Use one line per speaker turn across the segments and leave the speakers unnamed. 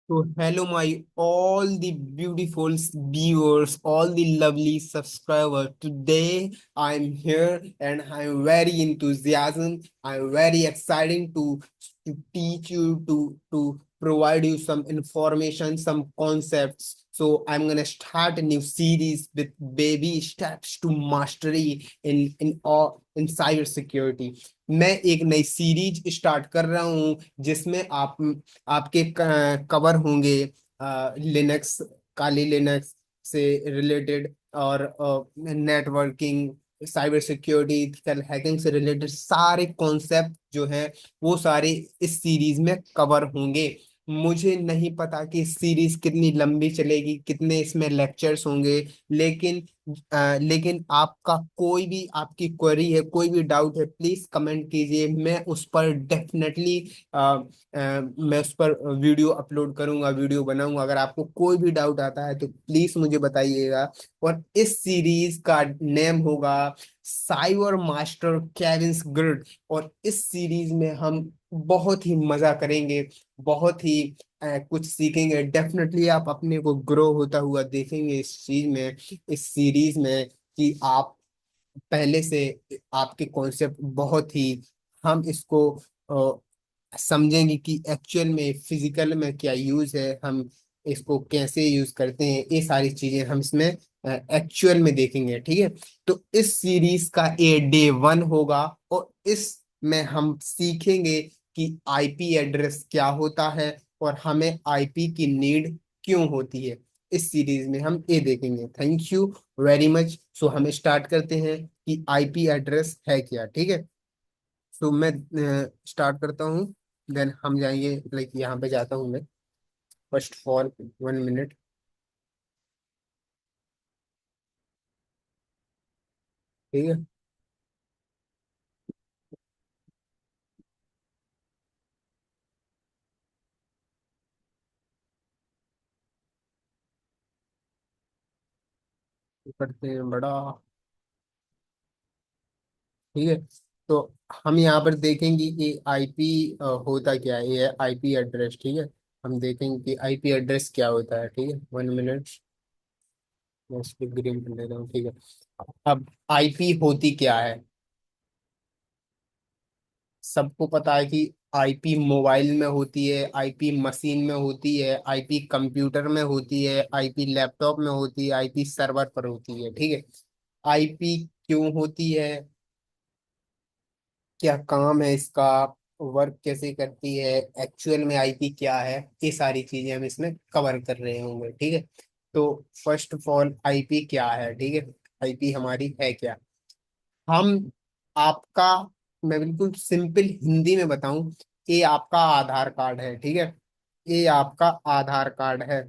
So hello my all the beautiful viewers, all the lovely subscribers. Today I'm here and I'm very enthusiasm. I'm very exciting to teach you to provide you some information, some concepts. So I'm gonna start a new series with baby steps to mastery in cyber security. मैं एक नई series start कर रहा हूँ जिसमें आपके cover होंगे Linux, काली Linux से रिलेटेड और networking, cyber security, ethical hacking से रिलेटेड सारे कॉन्सेप्ट जो हैं वो सारे इस सीरीज में कवर होंगे। मुझे नहीं पता कि सीरीज कितनी लंबी चलेगी, कितने इसमें लेक्चर्स होंगे, लेकिन लेकिन आपका कोई भी आपकी क्वेरी है, कोई भी डाउट है, प्लीज कमेंट कीजिए। मैं उस पर डेफिनेटली मैं उस पर वीडियो अपलोड करूंगा, वीडियो बनाऊंगा। अगर आपको कोई भी डाउट आता है तो प्लीज मुझे बताइएगा। और इस सीरीज का नेम होगा साइबर मास्टर केविन्स ग्रिड। और इस सीरीज में हम बहुत ही मजा करेंगे, बहुत ही कुछ सीखेंगे। डेफिनेटली आप अपने को ग्रो होता हुआ देखेंगे इस चीज में, इस सीरीज में, कि आप पहले से आपके कॉन्सेप्ट बहुत ही, हम इसको समझेंगे कि एक्चुअल में फिजिकल में क्या यूज है, हम इसको कैसे यूज करते हैं। ये सारी चीजें हम इसमें एक्चुअल में देखेंगे, ठीक है। तो इस सीरीज का ये डे 1 होगा और इसमें हम सीखेंगे कि आईपी एड्रेस क्या होता है और हमें आईपी की नीड क्यों होती है। इस सीरीज में हम ये देखेंगे। Thank you very much. So हम स्टार्ट करते हैं कि आईपी एड्रेस है क्या, ठीक है। सो मैं स्टार्ट करता हूँ, देन हम जाएंगे, लाइक यहाँ पे जाता हूँ मैं। फर्स्ट फॉर 1 मिनट, ठीक है। तो करते हैं बड़ा, ठीक है। तो हम यहाँ पर देखेंगे कि आईपी होता क्या है। ये है आईपी एड्रेस, ठीक है। हम देखेंगे कि आईपी एड्रेस क्या होता है, ठीक है। 1 मिनट, मैं इसको ग्रीन कर ले रहा हूँ, ठीक है। अब आईपी होती क्या है। सबको पता है कि आईपी मोबाइल में होती है, आईपी मशीन में होती है, आईपी कंप्यूटर में होती है, आईपी लैपटॉप में होती है, आईपी सर्वर पर होती है, ठीक है। आईपी क्यों होती है, क्या काम है इसका, वर्क कैसे करती है, एक्चुअल में आईपी क्या है, ये सारी चीजें हम इसमें कवर कर रहे होंगे, ठीक है। तो फर्स्ट ऑफ ऑल आईपी क्या है, ठीक है। आईपी हमारी है क्या। हम आपका, मैं बिल्कुल सिंपल हिंदी में बताऊं, ये आपका आधार कार्ड है, ठीक है। ये आपका आधार कार्ड है।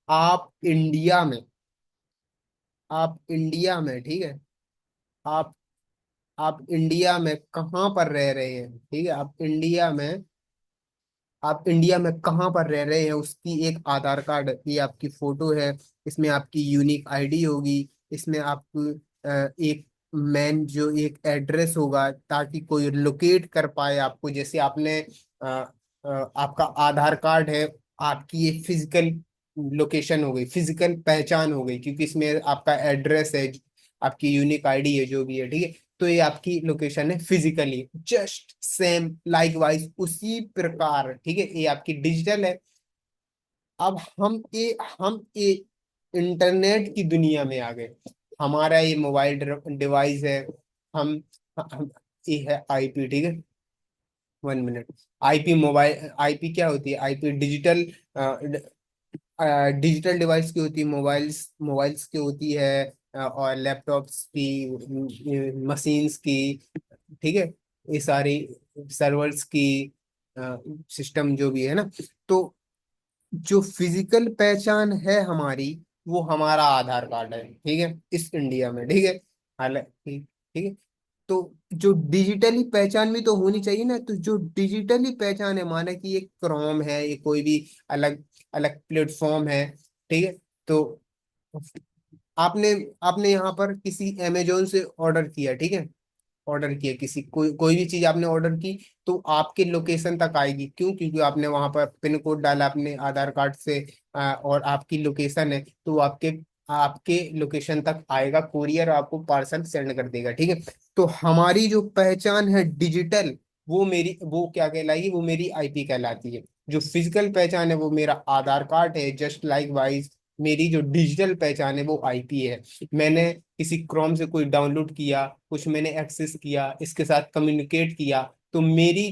आप इंडिया में, आप इंडिया में, ठीक है। आप आप इंडिया में कहाँ पर रह रहे हैं, ठीक है। आप इंडिया में कहाँ पर रह रहे हैं उसकी एक आधार कार्ड की आपकी फोटो है। इसमें आपकी यूनिक आईडी होगी। इसमें आपको एक मैन जो एक एड्रेस होगा ताकि कोई लोकेट कर पाए आपको। जैसे आपने आपका आधार कार्ड है, आपकी ये फिजिकल लोकेशन हो गई, फिजिकल पहचान हो गई, क्योंकि इसमें आपका एड्रेस है, आपकी यूनिक आईडी है, जो भी है, ठीक है। तो ये आपकी लोकेशन है physically, just same like wise उसी प्रकार, ठीक है। ये आपकी डिजिटल है। अब हम ये इंटरनेट की दुनिया में आ गए। हमारा ये मोबाइल डिवाइस है। हम ये है आईपी, ठीक है। 1 मिनट। आईपी मोबाइल, आईपी क्या होती है, आईपी डिजिटल, डिजिटल डिवाइस की होती है, मोबाइल्स मोबाइल्स की होती है, और लैपटॉप्स की, मशीन्स की, ठीक है। ये सारी सर्वर्स की, सिस्टम जो भी है ना। तो जो फिजिकल पहचान है हमारी, वो हमारा आधार कार्ड है, ठीक है, इस इंडिया में, ठीक है। हालांकि, ठीक है। तो जो डिजिटली पहचान भी तो होनी चाहिए ना। तो जो डिजिटली पहचान है, माना कि ये क्रोम है, ये कोई भी अलग अलग प्लेटफॉर्म है, ठीक है। तो आपने आपने यहाँ पर किसी अमेजोन से ऑर्डर किया, ठीक है। ऑर्डर किया, किसी कोई भी चीज आपने ऑर्डर की तो आपके लोकेशन तक आएगी। क्यों? क्योंकि आपने वहां पर पिन कोड डाला अपने आधार कार्ड से, और आपकी लोकेशन है, तो वो आपके आपके लोकेशन तक आएगा कुरियर, आपको पार्सल सेंड कर देगा। ठीक है। तो हमारी जो पहचान है डिजिटल, वो क्या कहलाएगी? वो मेरी आईपी कहलाती है। जो फिजिकल पहचान है वो मेरा आधार कार्ड है। जस्ट लाइक वाइज मेरी जो डिजिटल पहचान है वो आईपी है। मैंने किसी क्रोम से कोई डाउनलोड किया, कुछ मैंने एक्सेस किया, इसके साथ कम्युनिकेट किया, तो मेरी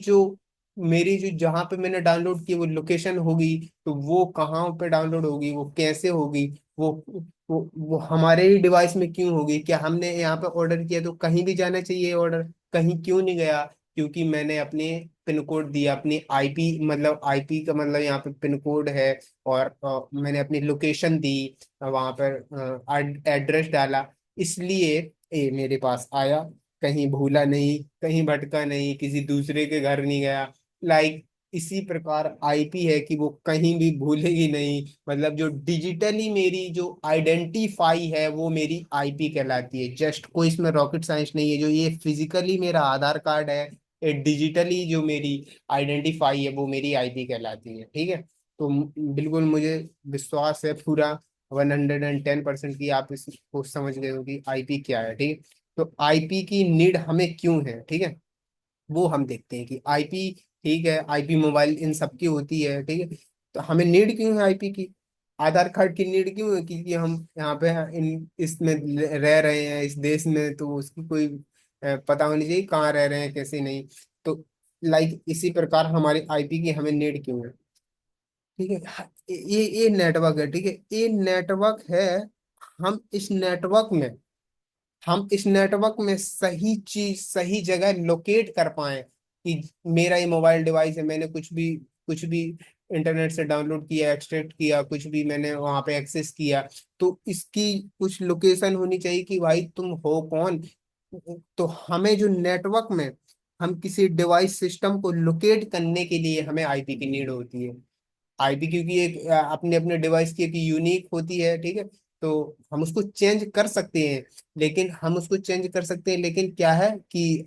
जो जहाँ पे मैंने डाउनलोड किया वो लोकेशन होगी। तो वो कहाँ पे डाउनलोड होगी, वो कैसे होगी, वो वो हमारे ही डिवाइस में क्यों होगी? क्या हमने यहाँ पे ऑर्डर किया तो कहीं भी जाना चाहिए ऑर्डर, कहीं क्यों नहीं गया? क्योंकि मैंने अपने पिन कोड दिया, अपनी आईपी, मतलब आईपी का मतलब यहाँ पे पिन कोड है, और मैंने अपनी लोकेशन दी, वहां पर एड्रेस डाला, इसलिए ये मेरे पास आया। कहीं भूला नहीं, कहीं भटका नहीं, किसी दूसरे के घर नहीं गया। लाइक इसी प्रकार आईपी है कि वो कहीं भी भूलेगी नहीं। मतलब जो डिजिटली मेरी जो आइडेंटिफाई है वो मेरी आईपी कहलाती है। जस्ट कोई इसमें रॉकेट साइंस नहीं है। जो ये फिजिकली मेरा आधार कार्ड है, ये डिजिटली जो मेरी आइडेंटिफाई है वो मेरी आईपी कहलाती है। ठीक है। तो बिल्कुल मुझे विश्वास है पूरा 110% की आप इसको समझ गए हो कि आईपी क्या है। ठीक है। तो आईपी की नीड हमें क्यों है, ठीक है, वो हम देखते हैं कि आईपी, ठीक है, आईपी मोबाइल इन सब की होती है। ठीक है। तो हमें नीड क्यों है आईपी की? आधार कार्ड की नीड क्यों है? क्योंकि हम यहाँ पे इन इसमें रह रहे हैं इस देश में, तो उसकी कोई पता होनी चाहिए कहाँ रह रहे हैं कैसे नहीं। तो लाइक इसी प्रकार हमारी आईपी की हमें नीड क्यों है? ठीक है। ये नेटवर्क है, ठीक है, ये नेटवर्क है। हम इस नेटवर्क में हम इस नेटवर्क में सही चीज सही जगह लोकेट कर पाए कि मेरा ये मोबाइल डिवाइस है, मैंने कुछ भी इंटरनेट से डाउनलोड किया, एक्सट्रैक्ट किया, कुछ भी मैंने वहां पे एक्सेस किया, तो इसकी कुछ लोकेशन होनी चाहिए कि भाई तुम हो कौन। तो हमें जो नेटवर्क में हम किसी डिवाइस सिस्टम को लोकेट करने के लिए हमें आईपी की नीड होती है। आईपी क्योंकि एक अपने अपने डिवाइस की एक यूनिक होती है। ठीक है। तो हम उसको चेंज कर सकते हैं, लेकिन क्या है कि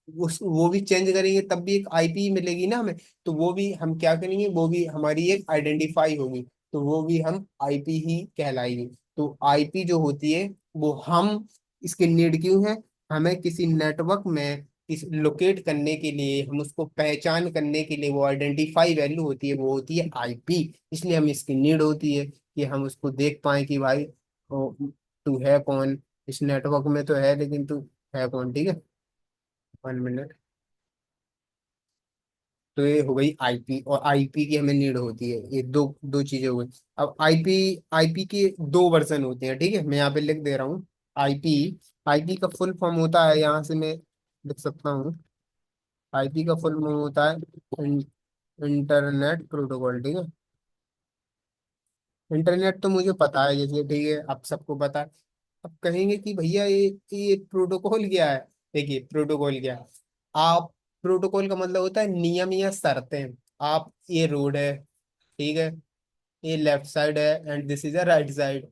उस वो भी चेंज करेंगे तब भी एक आईपी मिलेगी ना हमें। तो वो भी हम क्या करेंगे, वो भी हमारी एक आइडेंटिफाई होगी, तो वो भी हम आईपी ही कहलाएगी। तो आईपी जो होती है वो हम इसकी नीड क्यों है? हमें किसी नेटवर्क में इस लोकेट करने के लिए, हम उसको पहचान करने के लिए, वो आइडेंटिफाई वैल्यू होती है, वो होती है आईपी। इसलिए हम इसकी नीड होती है कि हम उसको देख पाए कि भाई तू है कौन, इस नेटवर्क में तो है लेकिन तू है कौन। ठीक है। 1 मिनट। तो ये हो गई आईपी, और आईपी की हमें नीड होती है। ये दो दो चीजें हो गई। अब आईपी आईपी के दो वर्जन होते हैं। ठीक है, मैं यहाँ पे लिख दे रहा हूँ। आईपी आईपी का फुल फॉर्म होता है, यहाँ से मैं लिख सकता हूँ। आईपी का फुल फॉर्म होता है इंटरनेट प्रोटोकॉल। ठीक है। इंटरनेट तो मुझे पता है, जैसे ठीक है आप सबको पता है। अब कहेंगे कि भैया ये प्रोटोकॉल क्या है? देखिए प्रोटोकॉल क्या है। आप प्रोटोकॉल का मतलब होता है नियम या शर्तें। आप, ये रोड है, ठीक है, ये लेफ्ट साइड है and this is a right side.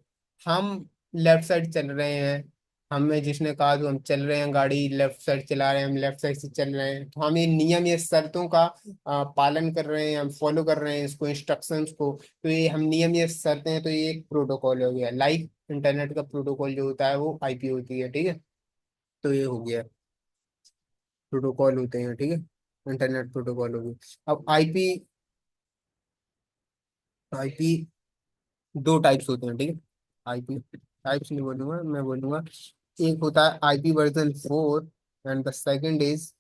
हम लेफ्ट साइड चल रहे हैं, हमें जिसने कहा तो हम चल रहे हैं, गाड़ी लेफ्ट साइड चला रहे हैं, हम लेफ्ट साइड से चल रहे हैं, तो हम ये नियम या शर्तों का पालन कर रहे हैं, हम फॉलो कर रहे हैं इसको, इंस्ट्रक्शंस को। तो ये हम नियम या शर्तें हैं, तो ये एक प्रोटोकॉल हो गया। लाइक इंटरनेट का प्रोटोकॉल जो होता है वो आईपी होती है। ठीक है। तो ये हो गया, प्रोटोकॉल होते हैं। ठीक है। इंटरनेट प्रोटोकॉल हो गया। अब आईपी आईपी दो टाइप्स होते हैं। ठीक है। आईपी टाइप्स नहीं बोलूंगा, मैं बोलूंगा एक होता है IP version 4 and the second is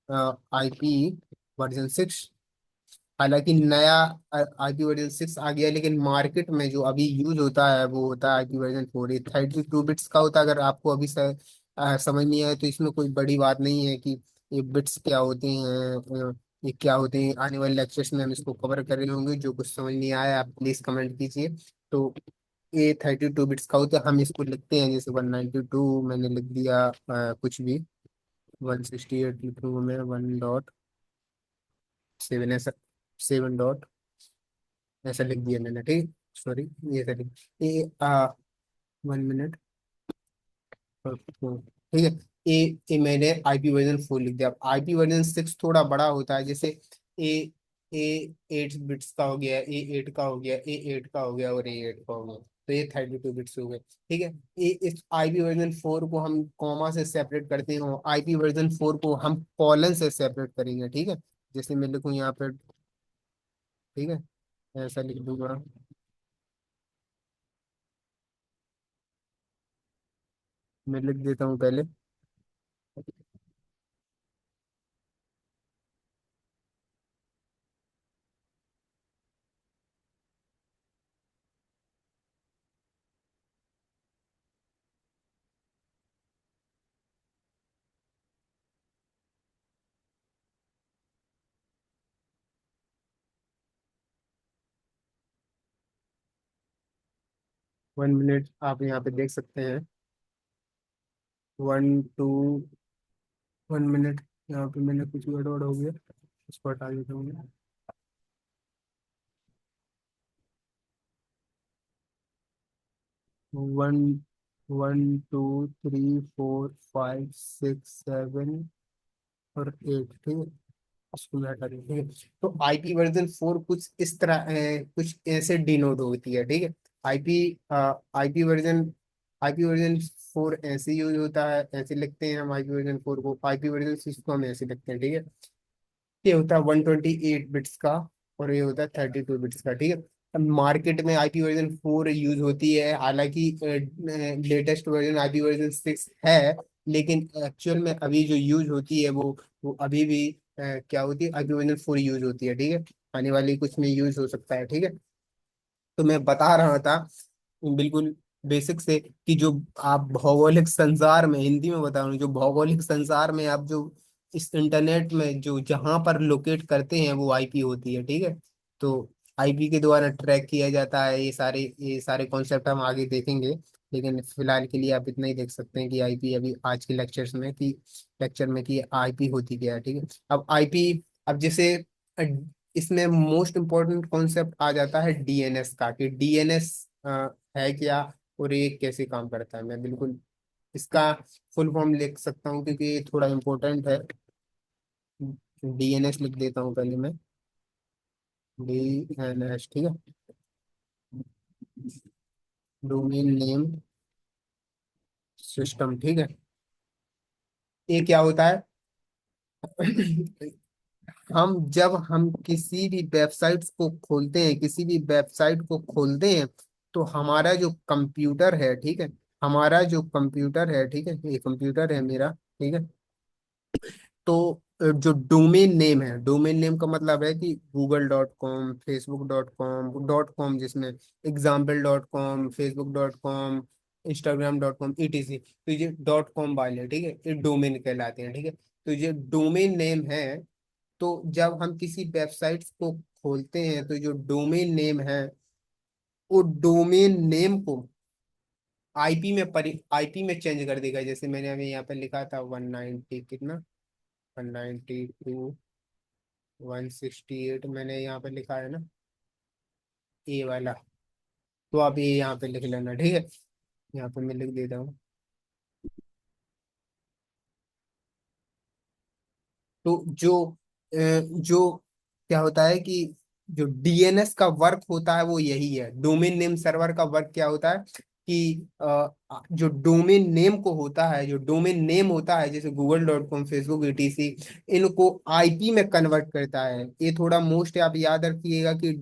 IP version 6। हालांकि नया IP वर्जन 6 आ गया, लेकिन मार्केट में जो अभी यूज होता है वो होता है IP वर्जन 4। ये 32 बिट्स का होता है। अगर आपको अभी से समझ नहीं आया तो इसमें कोई बड़ी बात नहीं है कि ये बिट्स क्या होते हैं, ये क्या होते हैं। आने वाले लेक्चर्स में हम इसको कवर कर रहे होंगे। जो कुछ समझ नहीं आया आप प्लीज कमेंट कीजिए। तो ये 32 बिट्स का होता है। हम इसको लिखते हैं जैसे 192 मैंने लिख दिया, कुछ भी 168 लिखूंगा मैं, 1.7 ऐसा, 7 ऐसा लिख दिया मैंने। ठीक, सॉरी, ये ऐसा लिख, ये 1 मिनट। ठीक है। ए मैंने आईपी वर्जन 4 लिख दिया। अब आईपी वर्जन 6 थोड़ा बड़ा होता है, जैसे ए ए 8 बिट्स का हो गया, ए 8 का हो गया, ए 8 का हो गया और ए 8 का हो गया। तो ये 32 बिट्स हो गए। ठीक है। इस आईपी वर्जन 4 को हम कॉमा से सेपरेट करते हैं, आईपी वर्जन 4 को हम कॉलन से सेपरेट करेंगे। ठीक है। जैसे मैं लिखूँ यहाँ पे, ठीक है, ऐसा लिख दूंगा। मैं लिख देता हूँ पहले। 1 मिनट आप यहाँ पे देख सकते हैं। 1 2, 1 मिनट। यहाँ पे मैंने कुछ गड़बड़ हो गया, उसको हटा देता हूँ। 1 1 2 3 4 5 6 7 और 8। ठीक है। इसको मैं हटा दूँ। ठीक है। तो आईपी वर्जन 4 कुछ इस तरह कुछ ऐसे डिनोट होती है। ठीक है। IP IP version IP version 4 ऐसे यूज होता है, ऐसे लिखते हैं हम आईपी वर्जन 4 को। आईपी वर्जन 6 को हम ऐसे लिखते हैं। ठीक है। ये होता है 128 बिट्स का और ये होता है 32 बिट्स का। ठीक है। अब मार्केट में आईपी वर्जन 4 यूज होती है, हालांकि लेटेस्ट वर्जन आईपी वर्जन 6 है, लेकिन एक्चुअल में अभी जो यूज होती है वो अभी भी क्या होती है, आईपी वर्जन 4 यूज होती है। ठीक है। आने वाली कुछ में यूज हो सकता है। ठीक है। तो मैं बता रहा था बिल्कुल बेसिक से कि जो आप भौगोलिक संसार में, हिंदी में बता रहा हूँ, जो भौगोलिक संसार में आप जो इस इंटरनेट में जो जहां पर लोकेट करते हैं वो आईपी होती है। ठीक है। तो आईपी के द्वारा ट्रैक किया जाता है। ये सारे कॉन्सेप्ट हम आगे देखेंगे, लेकिन फिलहाल के लिए आप इतना ही देख सकते हैं कि आईपी अभी आज के लेक्चर में कि आईपी होती क्या है। ठीक है। अब आईपी, अब जैसे इसमें मोस्ट इम्पोर्टेंट कॉन्सेप्ट आ जाता है डीएनएस का, कि डीएनएस है क्या और ये कैसे काम करता है। मैं बिल्कुल इसका फुल फॉर्म लिख सकता हूँ क्योंकि ये थोड़ा इम्पोर्टेंट है। डीएनएस लिख देता हूँ पहले मैं। डीएनएस, ठीक है, डोमेन नेम सिस्टम। ठीक है। ये क्या होता है? जब हम किसी भी वेबसाइट को खोलते हैं, तो हमारा जो कंप्यूटर है, ठीक है, हमारा जो कंप्यूटर है, ठीक है, ये कंप्यूटर है मेरा। ठीक है। तो जो डोमेन नेम है, डोमेन नेम का मतलब है कि google.com, facebook.com जिसमें example.com, facebook.com, instagram.com etc। तो ये .com वाले, ठीक है, ये डोमेन कहलाते हैं। ठीक है। तो ये डोमेन नेम है। तो जब हम किसी वेबसाइट को खोलते हैं तो जो डोमेन नेम है, वो डोमेन नेम को आईपी में चेंज कर देगा। जैसे मैंने अभी यहाँ पे लिखा था 190 कितना, 192.168 मैंने यहाँ पे लिखा है ना, ए वाला। तो आप ये यहाँ पे लिख लेना। ठीक है। यहाँ पे मैं लिख देता हूँ। तो जो क्या होता है कि जो डीएनएस का वर्क होता है वो यही है। डोमेन नेम सर्वर का वर्क क्या होता है कि जो डोमेन नेम को होता है, जो डोमेन नेम होता है, जैसे google.com, फेसबुक etc, इनको आईपी में कन्वर्ट करता है। ये थोड़ा मोस्ट आप याद रखिएगा कि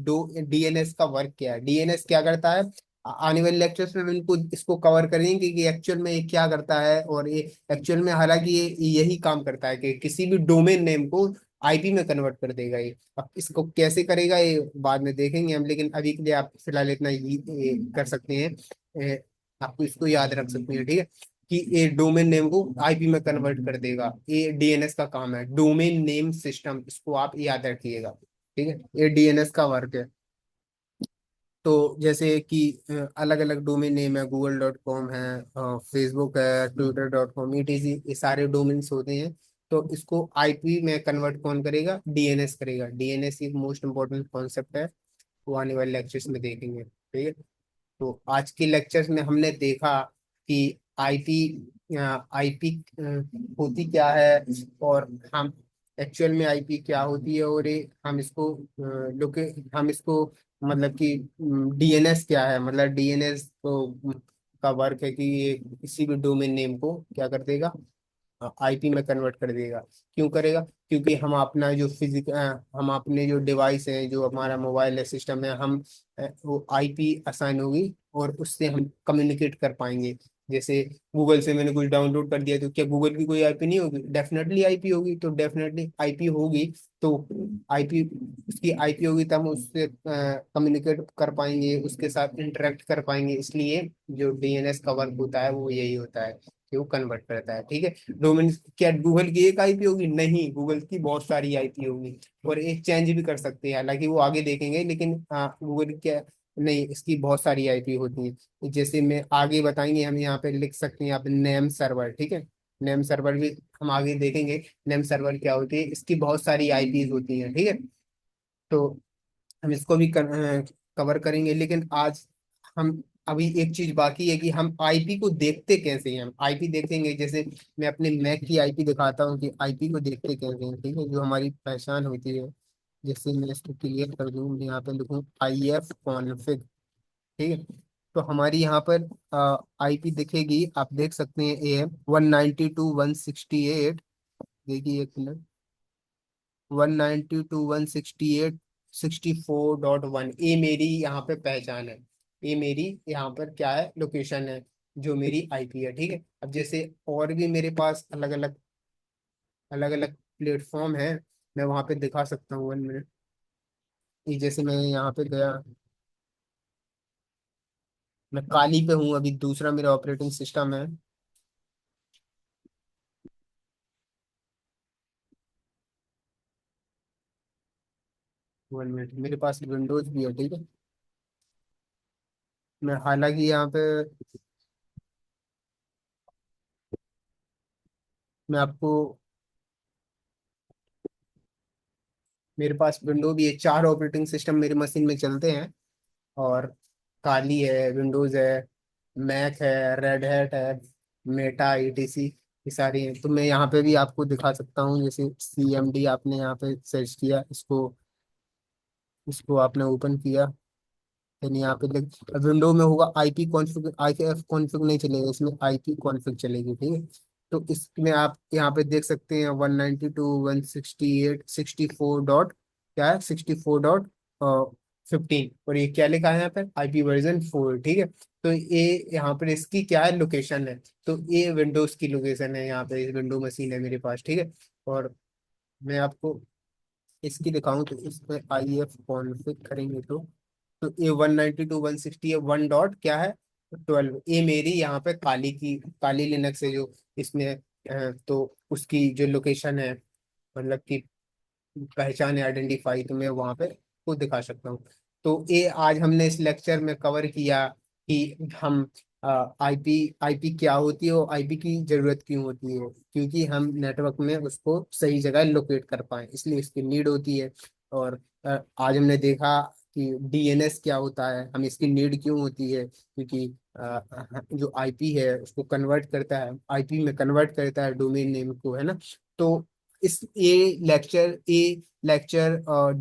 डीएनएस का वर्क क्या है, डीएनएस क्या करता है। आने वाले लेक्चर्स में हम इनको इसको कवर करेंगे कि एक्चुअल में ये क्या करता है। और ये एक्चुअल में, हालांकि ये यही काम करता है कि किसी भी डोमेन नेम को आईपी में कन्वर्ट कर देगा ये। अब इसको कैसे करेगा ये बाद में देखेंगे हम, लेकिन अभी के लिए आप फिलहाल इतना ये कर सकते हैं। ए, आपको इसको याद रख सकते हैं। ठीक है। कि ये डोमेन नेम को आईपी में कन्वर्ट कर देगा। ये डीएनएस का काम है, डोमेन नेम सिस्टम, इसको आप याद रखिएगा। ठीक है। ये डीएनएस का वर्क है। तो जैसे कि अलग अलग डोमेन नेम है, google.com है, फेसबुक है, twitter.com etc, ये सारे डोमेन्स होते हैं। तो इसको आईपी में कन्वर्ट कौन करेगा? डीएनएस करेगा। डीएनएस एक मोस्ट इंपॉर्टेंट कॉन्सेप्ट है, वो आने वाले लेक्चर्स में देखेंगे। ठीक है। तो आज के लेक्चर्स में हमने देखा कि आईपी आईपी होती क्या है, और हम एक्चुअल में आईपी क्या होती है, और ये हम इसको लोके हम इसको मतलब कि डीएनएस क्या है, मतलब डीएनएस को का वर्क है कि ये किसी भी डोमेन नेम को क्या कर देगा, आईपी में कन्वर्ट कर देगा। क्यों करेगा? क्योंकि हम अपना जो हम अपने जो डिवाइस है, जो हमारा मोबाइल है, सिस्टम है, हम वो आईपी असाइन होगी और उससे हम कम्युनिकेट कर पाएंगे। जैसे गूगल से मैंने कुछ डाउनलोड कर दिया, तो क्या गूगल की कोई आईपी नहीं होगी? डेफिनेटली आईपी होगी, तो डेफिनेटली आईपी होगी। तो आईपी, उसकी आईपी होगी तो हम उससे कम्युनिकेट कर पाएंगे, उसके साथ इंटरेक्ट कर पाएंगे। इसलिए जो डीएनएस का वर्क होता है वो यही होता है कि वो कन्वर्ट करता है। ठीक है। डोमेन, क्या गूगल की एक आईपी होगी? नहीं, गूगल की बहुत सारी आईपी होगी, और एक चेंज भी कर सकते हैं, हालांकि वो आगे देखेंगे। लेकिन हाँ, गूगल क्या, नहीं, इसकी बहुत सारी आईपी होती है। जैसे मैं आगे बताएंगे, हम यहाँ पे लिख सकते हैं यहाँ पे नेम सर्वर। ठीक है, नेम सर्वर भी हम आगे देखेंगे। नेम सर्वर क्या होती है, इसकी बहुत सारी आईपीज होती हैं। ठीक है, तो हम इसको भी कवर करेंगे। लेकिन आज हम, अभी एक चीज बाकी है कि हम आईपी को देखते कैसे हैं। हम आईपी देखेंगे, जैसे मैं अपने मैक की आईपी दिखाता हूँ कि आईपी को देखते कैसे हैं। ठीक है, जो हमारी पहचान होती है। जैसे मैं इसको क्लियर कर दूँ, यहाँ पे लिखूँ आई एफ कॉन्फिग। ठीक है, तो हमारी यहाँ पर आईपी दिखेगी, आप देख सकते हैं, ए एम 192.168। देखिए एक मिनट, 192.168.64.1, ये मेरी यहाँ पे पहचान है। ये मेरी यहाँ पर क्या है, लोकेशन है, जो मेरी आईपी है। ठीक है, अब जैसे और भी मेरे पास अलग अलग प्लेटफॉर्म है, मैं वहाँ पे दिखा सकता हूँ। 1 मिनट, ये जैसे मैं यहाँ पे गया, मैं काली पे हूँ अभी, दूसरा मेरा ऑपरेटिंग सिस्टम है। 1 मिनट, मेरे पास विंडोज भी है। ठीक है, मैं हालांकि यहाँ पे, मैं आपको, मेरे पास विंडो भी है, 4 ऑपरेटिंग सिस्टम मेरी मशीन में चलते हैं। और काली है, विंडोज है, मैक है, रेड हैट है, मेटा, ईटीसी, ये सारी हैं। तो मैं यहाँ पे भी आपको दिखा सकता हूँ। जैसे सीएमडी आपने यहाँ पे सर्च किया, इसको इसको आपने ओपन किया, यानी यहाँ पे विंडो में होगा आईपी कॉन्फ़िग, आईएफ कॉन्फ़िग नहीं चलेगा, इसमें आईपी कॉन्फ़िग चलेगी। ठीक है, तो इसमें आप यहाँ पे देख सकते हैं 192.168.64 डॉट क्या है, 64.15, और ये क्या लिखा है यहाँ पे, आईपी वर्जन 4। ठीक है, तो ये यहाँ पर इसकी क्या है, लोकेशन है। तो ये विंडोज की लोकेशन है, यहाँ पे विंडो मशीन है मेरे पास। ठीक है, और मैं आपको इसकी दिखाऊं, तो इसमें आई एफ कॉन्फ़िग करेंगे तो ए 192.160 है, 1 डॉट क्या है, 12। ये मेरी यहाँ पे काली लिनक्स है जो इसमें तो उसकी जो लोकेशन है, मतलब कि पहचान है, आइडेंटिफाई, तो मैं वहाँ पे खुद दिखा सकता हूँ। तो ये आज हमने इस लेक्चर में कवर किया कि हम आईपी आईपी क्या होती है और आईपी की जरूरत क्यों होती है, क्योंकि हम नेटवर्क में उसको सही जगह लोकेट कर पाए, इसलिए इसकी नीड होती है। और आज हमने देखा कि डीएनएस क्या होता है, हम इसकी नीड क्यों होती है, क्योंकि जो आईपी है उसको कन्वर्ट करता है, आईपी में कन्वर्ट करता है डोमेन नेम को, है ना। तो इस ये लेक्चर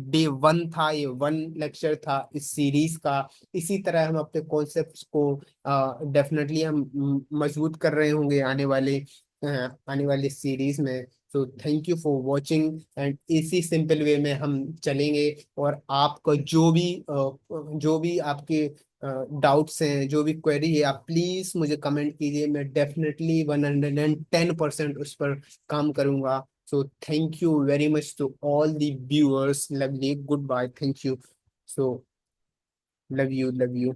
डे 1 था, ये 1 लेक्चर था इस सीरीज का। इसी तरह हम अपने कॉन्सेप्ट्स को डेफिनेटली हम मजबूत कर रहे होंगे आने वाले सीरीज में। तो thank you for watching, and इसी सिंपल वे में हम चलेंगे। और आपका जो भी आपके डाउट्स हैं, जो भी क्वेरी है, आप प्लीज मुझे कमेंट कीजिए, मैं डेफिनेटली 110% उस पर काम करूंगा। So thank you very much to all the viewers. Lovely. Goodbye. Thank you. So love you. Love you.